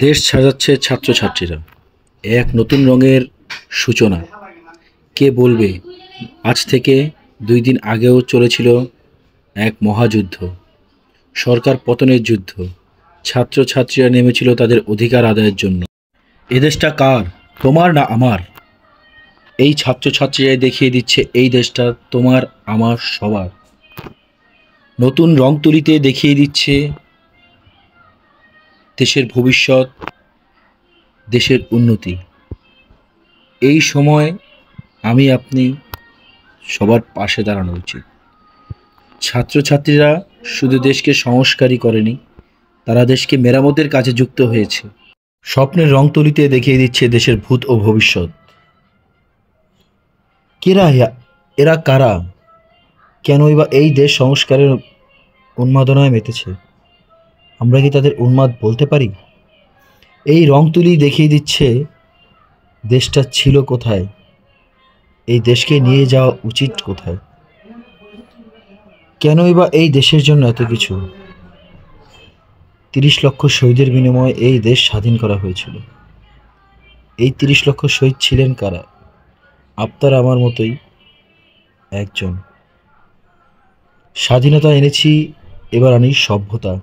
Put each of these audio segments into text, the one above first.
দেশ সাজাচ্ছে ছাত্রছাত্রীরা, এক নতুন রঙের সূচনা। কে বলবে আজ থেকে 2 দিন আগেও চলেছিল এক মহাযুদ্ধ, সরকার পতনের যুদ্ধ। ছাত্রছাত্রীরা নেমেছিল তাদের অধিকার আদায়ের জন্য। এ দেশটা কার, তোমার না আমার? এই ছাত্রছাত্রীরাই দেখিয়ে দিচ্ছে এই দেশটা তোমার আমার সবার। নতুন রং তুলিতে দেখিয়ে দিচ্ছে দেশের ভবিষ্যৎ, দেশের উন্নতি। এই সময় আমি আপনি সবার পাশে দাঁড়ানো উচিত। ছাত্রছাত্রীরা শুধু দেশকে সংস্কারই করেনি, তারা দেশকে মেরামতের কাজে যুক্ত হয়েছে। স্বপ্নের রং তুলিতে দেখিয়ে দিচ্ছে দেশের ভূত ও ভবিষ্যৎ। এরা কারা? কেনই বা এই দেশ সংস্কারের উন্মাদনায় মেতেছে? আমরা কি তাদের উন্মাদ বলতে পারি? এই রং তুলি দেখিয়ে দিচ্ছে দেশটা ছিল কোথায়, এই দেশকে নিয়ে যাওয়া উচিত কোথায়। কেনই বা এই দেশের জন্য এত কিছু? 30 লক্ষ শহীদের বিনিময়ে এই দেশ স্বাধীন করা হয়েছিল। এই 30 লক্ষ শহীদ ছিলেন কারা? আপনার আমার মতোই একজন। স্বাধীনতা এনেছি, এবার আনি সভ্যতা।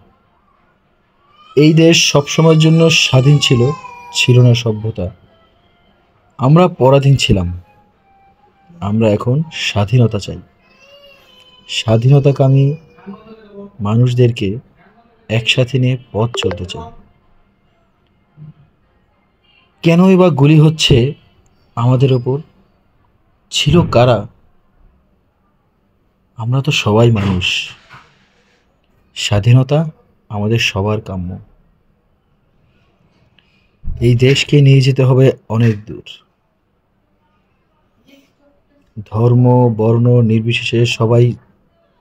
এই দেশ সবসময়ের জন্য স্বাধীন ছিল না সভ্যতা। আমরা পরাধীন ছিলাম, আমরা এখন স্বাধীনতা চাই। স্বাধীনতাকামী মানুষদেরকে একসাথে নিয়ে পথ চলতে চাই। কেনই বা গুলি হচ্ছে আমাদের ওপর? ছিল কারা? আমরা তো সবাই মানুষ। স্বাধীনতা আমাদের সবার কাম্য। এই দেশকে নিয়ে যেতে হবে অনেক দূর। ধর্ম বর্ণ নির্বিশেষে সবাই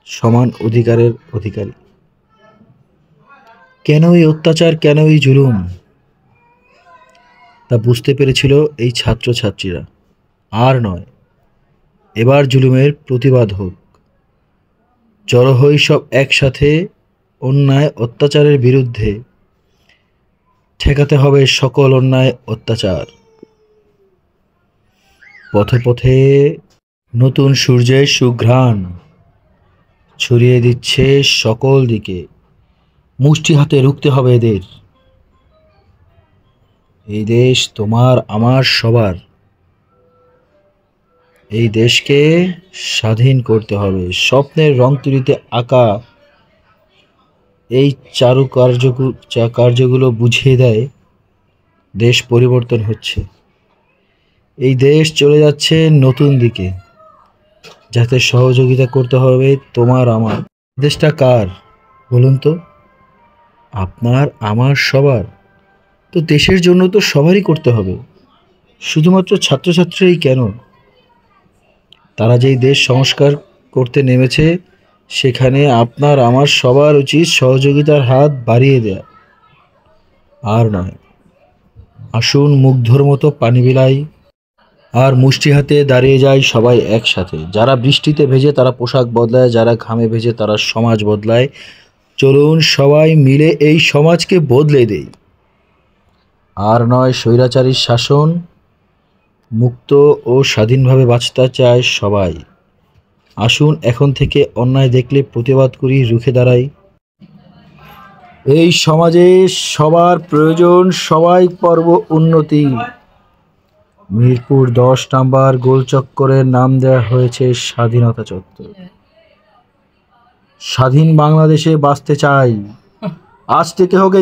সমান অধিকারের অধিকারী। কেন এই অত্যাচার, কেন এই জুলুম, তা বুঝতে পেরেছিল এই ছাত্রছাত্রীরা। আর নয়, এবার জুলুমের প্রতিবাদ হোক। জড়ো হই সব একসাথে, অন্যায় অত্যাচারের বিরুদ্ধে। ঠেকাতে হবে সকল অন্যায় অত্যাচার। পথে পথে নতুন সূর্যের সুঘ্রাণ ছড়িয়ে দিচ্ছে সকল দিকে। মুষ্টি হাতে রুখতে হবে এদের। এই দেশ তোমার আমার সবার। এই দেশকে স্বাধীন করতে হবে। স্বপ্নের রং তুলিতে আঁকা এই কার্যগুলো বুঝিয়ে দেয় দেশ পরিবর্তন হচ্ছে। এই দেশ চলে যাচ্ছে নতুন দিকে, যাতে সহযোগিতা করতে হবে তোমার আমার। দেশটা কার বলুন তো? আপনার আমার সবার। তো দেশের জন্য তো সবারই করতে হবে, শুধুমাত্র ছাত্রছাত্রীই কেন? তারা যেই দেশ সংস্কার করতে নেমেছে, সেখানে আপনার আমার সবার উচিত সহযোগিতার হাত বাড়িয়ে দেয়া, আর নয়। আসুন মুগ্ধর মতো পানি বিলাই আর মুষ্টি হাতে দাঁড়িয়ে যায় সবাই একসাথে। যারা বৃষ্টিতে ভেজে তারা পোশাক বদলায়, যারা ঘামে ভেজে তারা সমাজ বদলায়। চলুন সবাই মিলে এই সমাজকে বদলে দেই। আর নয় স্বৈরাচারীর শাসন, মুক্ত ও স্বাধীনভাবে বাঁচতে চায় সবাই। আসুন এখন থেকে অন্যায় দেখলে প্রতিবাদ করি, রুখে দাঁড়াই। এই সমাজে সবার প্রয়োজন, সবাই পর্ব উন্নতি। মিরপুর 10 নম্বর গোলচক্করের নাম দেওয়া হয়েছে স্বাধীনতা চত্বর। স্বাধীন বাংলাদেশে বাঁচতে চাই। আজ থেকে হোক